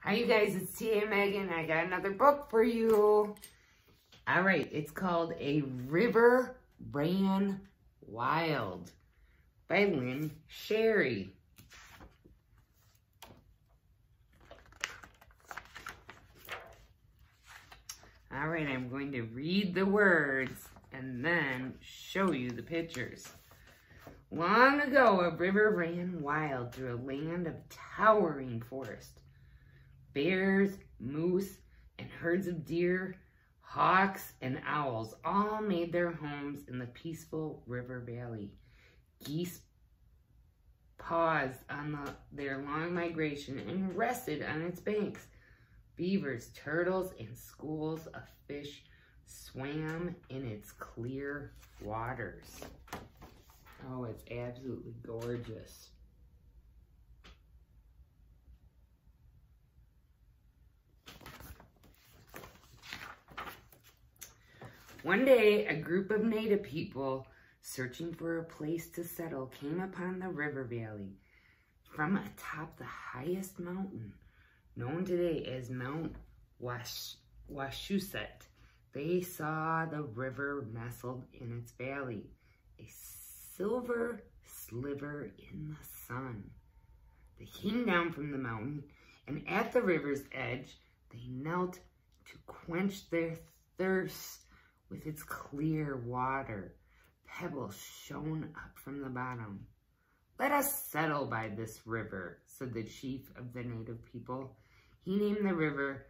Hi you guys, it's T.A. Megan. I got another book for you. All right, it's called A River Ran Wild by Lynn Sherry. All right, I'm going to read the words and then show you the pictures. Long ago, a river ran wild through a land of towering forest. Bears, moose, and herds of deer, hawks, and owls all made their homes in the peaceful river valley. Geese paused on their long migration and rested on its banks. Beavers, turtles, and schools of fish swam in its clear waters. Oh, it's absolutely gorgeous. One day, a group of native people searching for a place to settle came upon the river valley. From atop the highest mountain, known today as Mount Wachusett, they saw the river nestled in its valley, a silver sliver in the sun. They came down from the mountain, and at the river's edge, they knelt to quench their thirst with its clear water. Pebbles shone up from the bottom. "Let us settle by this river," said the chief of the native people. He named the river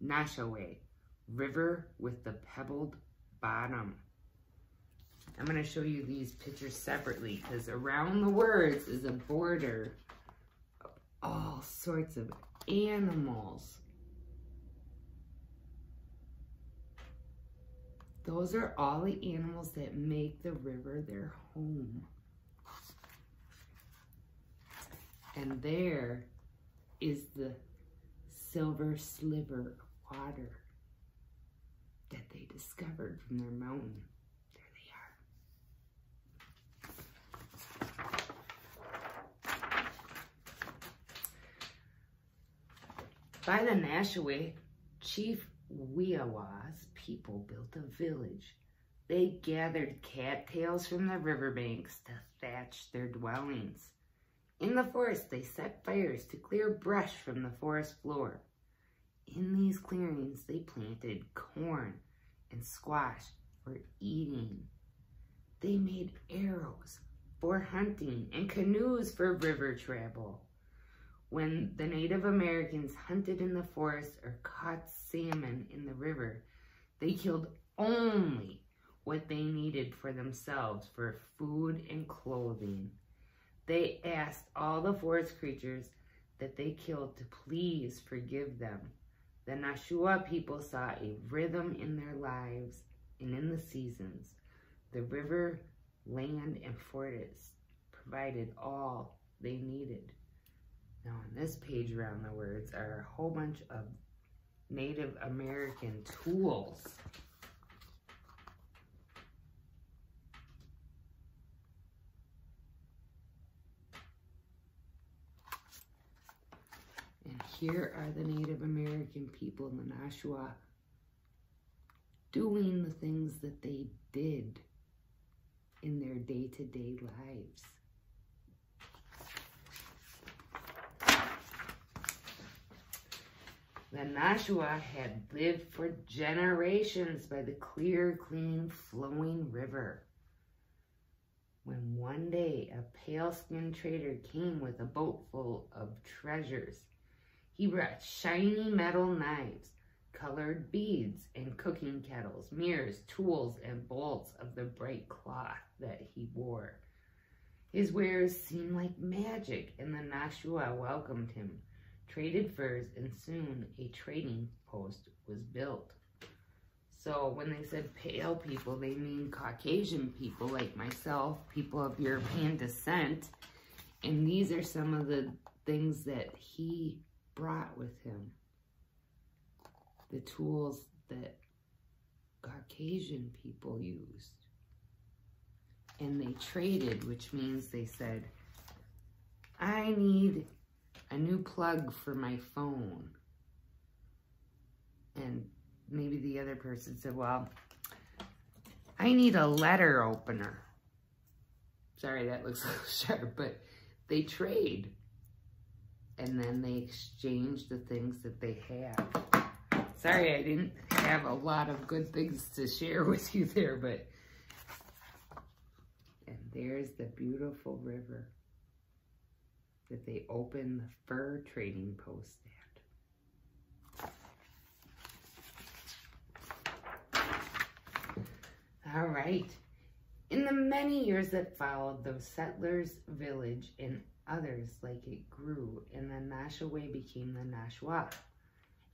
Nashaway, river with the pebbled bottom. I'm going to show you these pictures separately because around the words is a border of all sorts of animals. Those are all the animals that make the river their home. And there is the silver sliver of water that they discovered from their mountain. There they are. By the Nashaway, Chief Wiawa's people built a village. They gathered cattails from the riverbanks to thatch their dwellings. In the forest, they set fires to clear brush from the forest floor. In these clearings, they planted corn and squash for eating. They made arrows for hunting and canoes for river travel. When the Native Americans hunted in the forest or caught salmon in the river, they killed only what they needed for themselves for food and clothing. They asked all the forest creatures that they killed to please forgive them. The Nashua people saw a rhythm in their lives and in the seasons. The river, land, and forest provided all they needed. Now on this page around the words are a whole bunch of Native American tools. And here are the Native American people in the Nashua doing the things that they did in their day-to-day lives. The Nashua had lived for generations by the clear, clean, flowing river. When one day a pale-skinned trader came with a boat full of treasures, he brought shiny metal knives, colored beads, and cooking kettles, mirrors, tools, and bolts of the bright cloth that he wore. His wares seemed like magic, and the Nashua welcomed him, traded furs, and soon a trading post was built. So when they said pale people, they mean Caucasian people like myself, people of European descent. And these are some of the things that he brought with him. The tools that Caucasian people used. And they traded, which means they said, I need a new plug for my phone. And maybe the other person said, well, I need a letter opener. Sorry, that looks a little sharp, but they trade. And then they exchange the things that they have. Sorry, I didn't have a lot of good things to share with you there, but... And there's the beautiful river that they opened the fur trading post at. All right. In the many years that followed, the settlers' village and others like it grew, and the Nashaway became the Nashwa.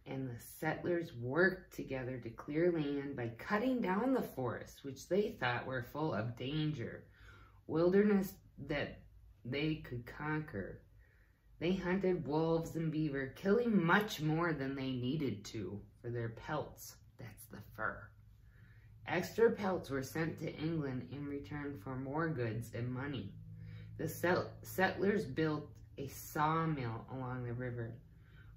And the settlers worked together to clear land by cutting down the forests, which they thought were full of danger, wilderness that they could conquer. They hunted wolves and beaver, killing much more than they needed to for their pelts. That's the fur. Extra pelts were sent to England in return for more goods and money. The settlers built a sawmill along the river,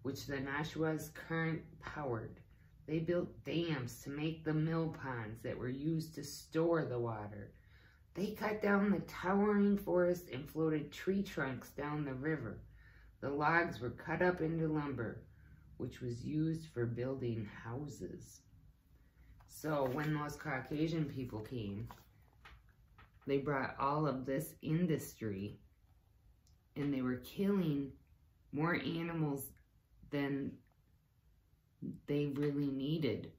which the Nashawa's current powered. They built dams to make the mill ponds that were used to store the water. They cut down the towering forest and floated tree trunks down the river. The logs were cut up into lumber, which was used for building houses. So when those Caucasian people came, they brought all of this industry, and they were killing more animals than they really needed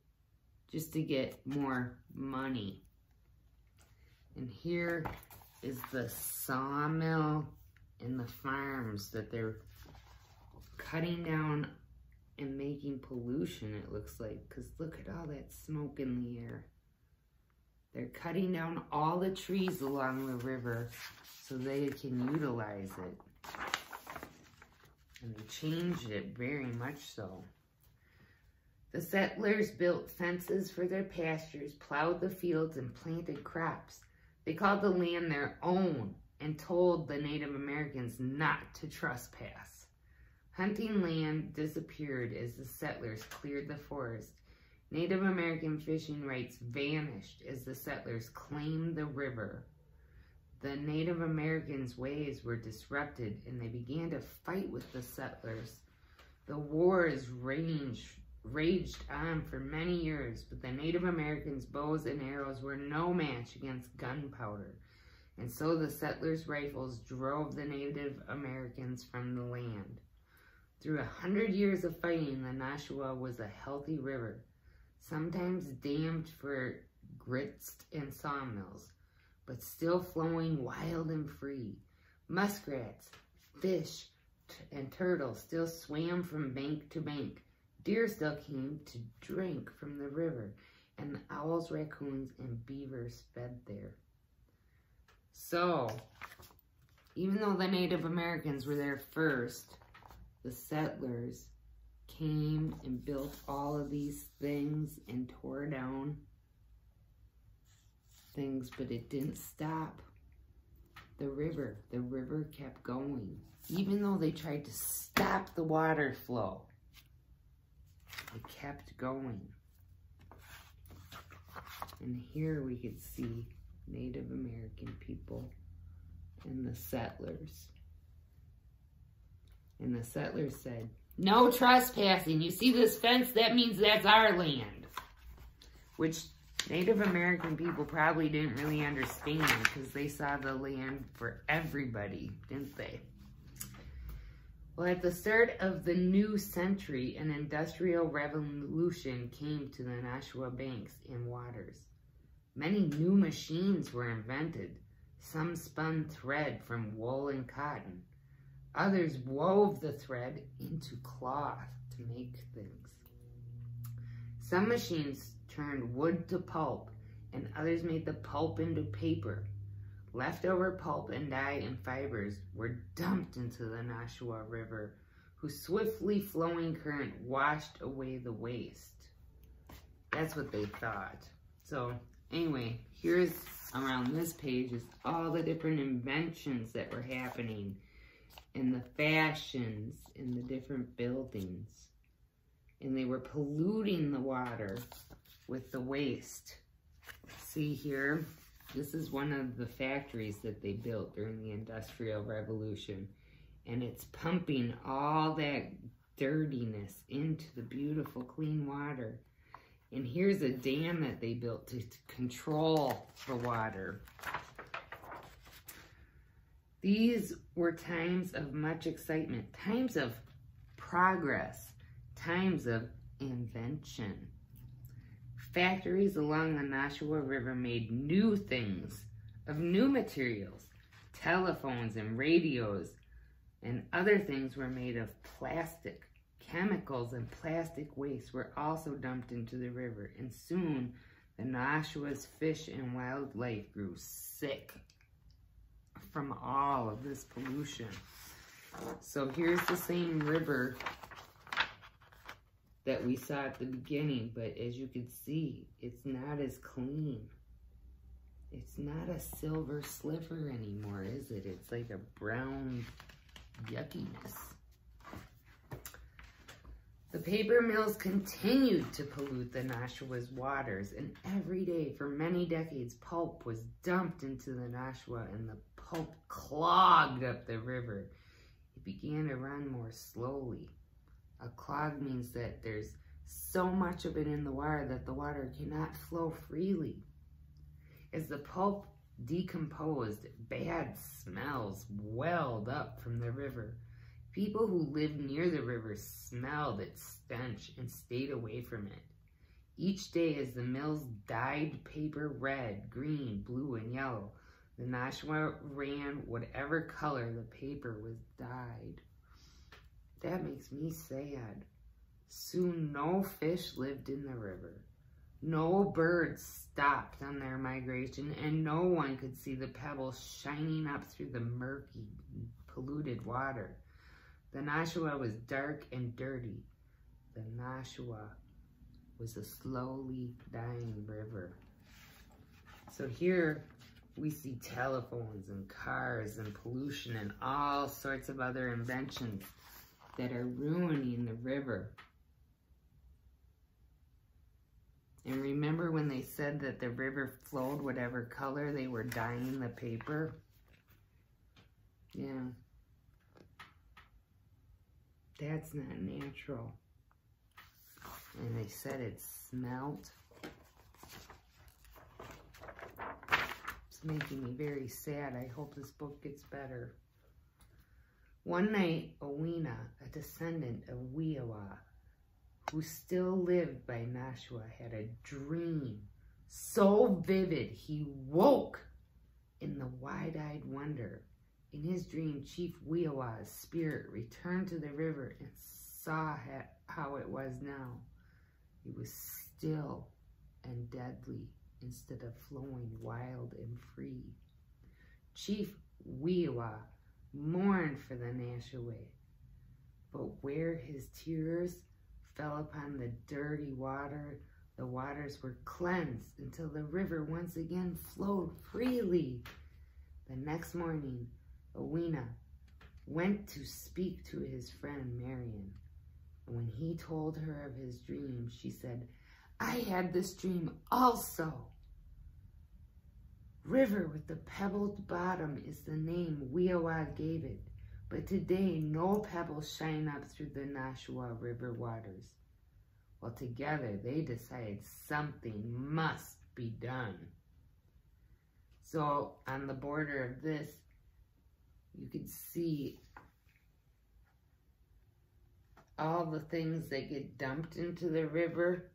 just to get more money. And here is the sawmill and the farms that they're cutting down and making pollution, it looks like, because look at all that smoke in the air. They're cutting down all the trees along the river so they can utilize it. And they changed it very much so. The settlers built fences for their pastures, plowed the fields, and planted crops. They called the land their own and told the Native Americans not to trespass. Hunting land disappeared as the settlers cleared the forest. Native American fishing rights vanished as the settlers claimed the river. The Native Americans' ways were disrupted, and they began to fight with the settlers. The wars raged on for many years, but the Native Americans' bows and arrows were no match against gunpowder, and so the settlers' rifles drove the Native Americans from the land. Through 100 years of fighting, the Nashua was a healthy river, sometimes dammed for grits and sawmills, but still flowing wild and free. Muskrats, fish, and turtles still swam from bank to bank. Deer still came to drink from the river, and the owls, raccoons, and beavers fed there. So, even though the Native Americans were there first, the settlers came and built all of these things and tore down things, but it didn't stop the river. The river kept going. Even though they tried to stop the water flow, it kept going. And here we could see Native American people and the settlers. And the settlers said, "No trespassing. You see this fence? That means that's our land." Which Native American people probably didn't really understand because they saw the land for everybody, didn't they? Well, at the start of the new century, an industrial revolution came to the Nashua banks and waters. Many new machines were invented. Some spun thread from wool and cotton. Others wove the thread into cloth to make things. Some machines turned wood to pulp, and others made the pulp into paper. Leftover pulp and dye and fibers were dumped into the Nashua River, whose swiftly flowing current washed away the waste. That's what they thought. So anyway, here's around this page is all the different inventions that were happening and the fashions in the different buildings. and they were polluting the water with the waste. See here, this is one of the factories that they built during the Industrial Revolution, and it's pumping all that dirtiness into the beautiful clean water. And here's a dam that they built to control the water. These were times of much excitement, times of progress, times of invention. Factories along the Nashua River made new things of new materials. Telephones and radios and other things were made of plastic. Chemicals and plastic waste were also dumped into the river, and soon the Nashua's fish and wildlife grew sick from all of this pollution. So here's the same river that we saw at the beginning, but as you can see, it's not as clean. It's not a silver sliver anymore, is it? It's like a brown yuckiness. The paper mills continued to pollute the Nashua's waters, and every day for many decades, pulp was dumped into the Nashua, and the pulp clogged up the river. It began to run more slowly. A clog means that there's so much of it in the water that the water cannot flow freely. As the pulp decomposed, bad smells welled up from the river. People who lived near the river smelled its stench and stayed away from it. Each day as the mills dyed paper red, green, blue, and yellow, the Nashua ran whatever color the paper was dyed. That makes me sad. Soon no fish lived in the river. No birds stopped on their migration, and no one could see the pebbles shining up through the murky, polluted water. The Nashua was dark and dirty. The Nashua was a slowly dying river. So here we see telephones and cars and pollution and all sorts of other inventions that are ruining the river. And remember when they said that the river flowed whatever color they were dyeing the paper? Yeah. That's not natural. And they said it smelled. It's making me very sad. I hope this book gets better. One night, Owina, a descendant of Weawa, who still lived by Nashua, had a dream so vivid he woke in the wide-eyed wonder. In his dream, Chief Weawa's spirit returned to the river and saw how it was now. It was still and deadly instead of flowing wild and free. Chief Weawa mourned for the Nashua, but where his tears fell upon the dirty water, the waters were cleansed until the river once again flowed freely. The next morning, Owina went to speak to his friend Marion. And when he told her of his dream, she said, "I had this dream also. River with the pebbled bottom is the name Weawa gave it. But today, no pebbles shine up through the Nashua River waters." Well, together, they decided something must be done. So, on the border of this, you can see all the things that get dumped into the river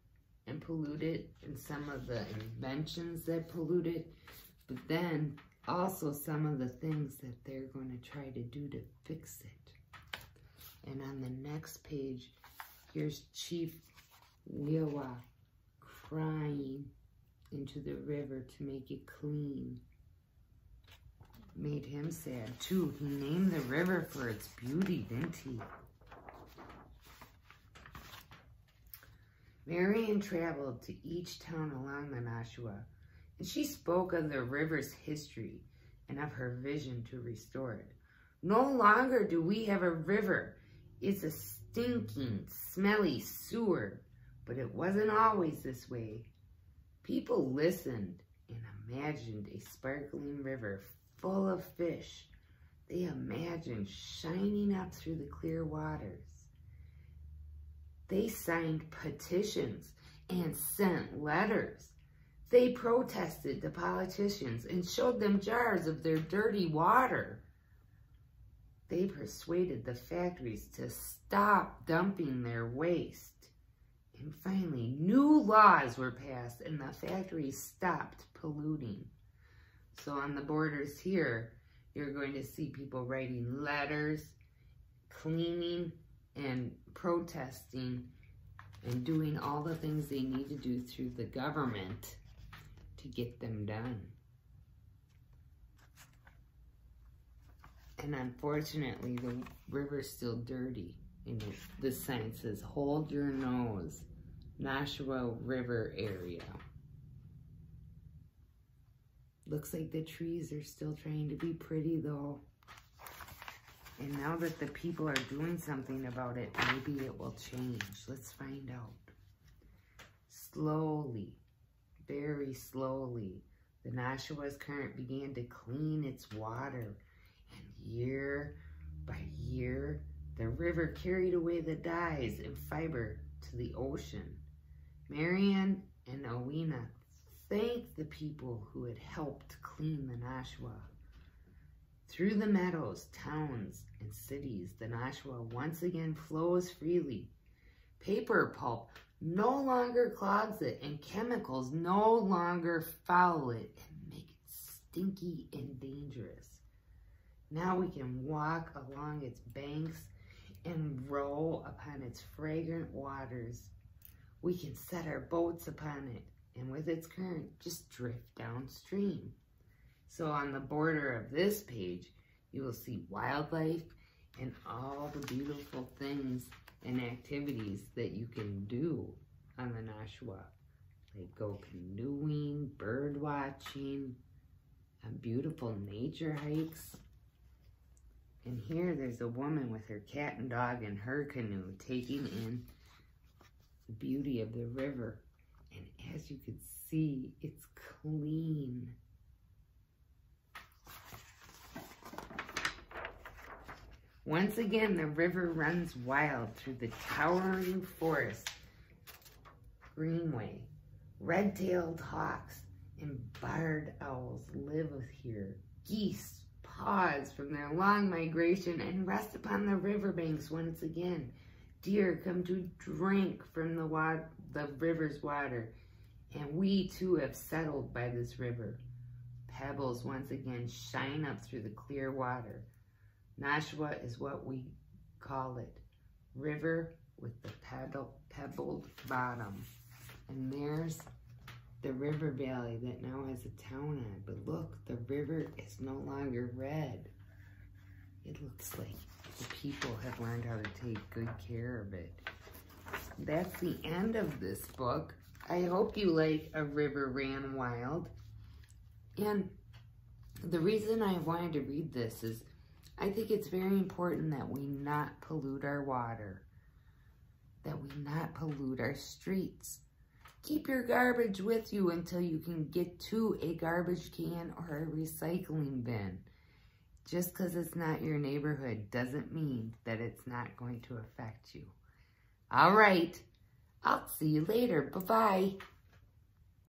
and pollute it, and some of the inventions that pollute it, but then also some of the things that they're going to try to do to fix it. And on the next page, here's Chief Weawa crying into the river to make it clean. Made him sad too. He named the river for its beauty, didn't he? Marion traveled to each town along the Nashua, and she spoke of the river's history and of her vision to restore it. No longer do we have a river. It's a stinking, smelly sewer. But it wasn't always this way. People listened and imagined a sparkling river full of fish. They imagined shining up through the clear waters. They signed petitions and sent letters. They protested to politicians and showed them jars of their dirty water. They persuaded the factories to stop dumping their waste. And finally, new laws were passed and the factories stopped polluting. So on the borders here, you're going to see people writing letters, cleaning, and protesting, and doing all the things they need to do through the government to get them done. And unfortunately, the river's still dirty. And the sign says, "Hold your nose, Nashua River area." Looks like the trees are still trying to be pretty though. And now that the people are doing something about it, maybe it will change. Let's find out. Slowly, very slowly, the Nashua's current began to clean its water. And year by year, the river carried away the dyes and fiber to the ocean. Marianne and Owena thanked the people who had helped clean the Nashua. Through the meadows, towns, and cities, the Nashua once again flows freely. Paper pulp no longer clogs it, and chemicals no longer foul it and make it stinky and dangerous. Now we can walk along its banks and row upon its fragrant waters. We can set our boats upon it, and with its current, just drift downstream. So on the border of this page, you will see wildlife and all the beautiful things and activities that you can do on the Nashua. Like go canoeing, bird watching, beautiful nature hikes. And here there's a woman with her cat and dog in her canoe taking in the beauty of the river. And as you can see, it's clean. Once again, the river runs wild through the towering forest. Greenway, red-tailed hawks, and barred owls live here. Geese pause from their long migration and rest upon the riverbanks once again. Deer come to drink from the river's water, and we too have settled by this river. Pebbles once again shine up through the clear water. Nashua is what we call it, river with the pebbled bottom. And there's the river valley that now has a town on it. But look, the river is no longer red. It looks like the people have learned how to take good care of it. That's the end of this book. I hope you like A River Ran Wild. And the reason I wanted to read this is I think it's very important that we not pollute our water, that we not pollute our streets. Keep your garbage with you until you can get to a garbage can or a recycling bin. Just because it's not your neighborhood doesn't mean that it's not going to affect you. All right, I'll see you later. Bye-bye.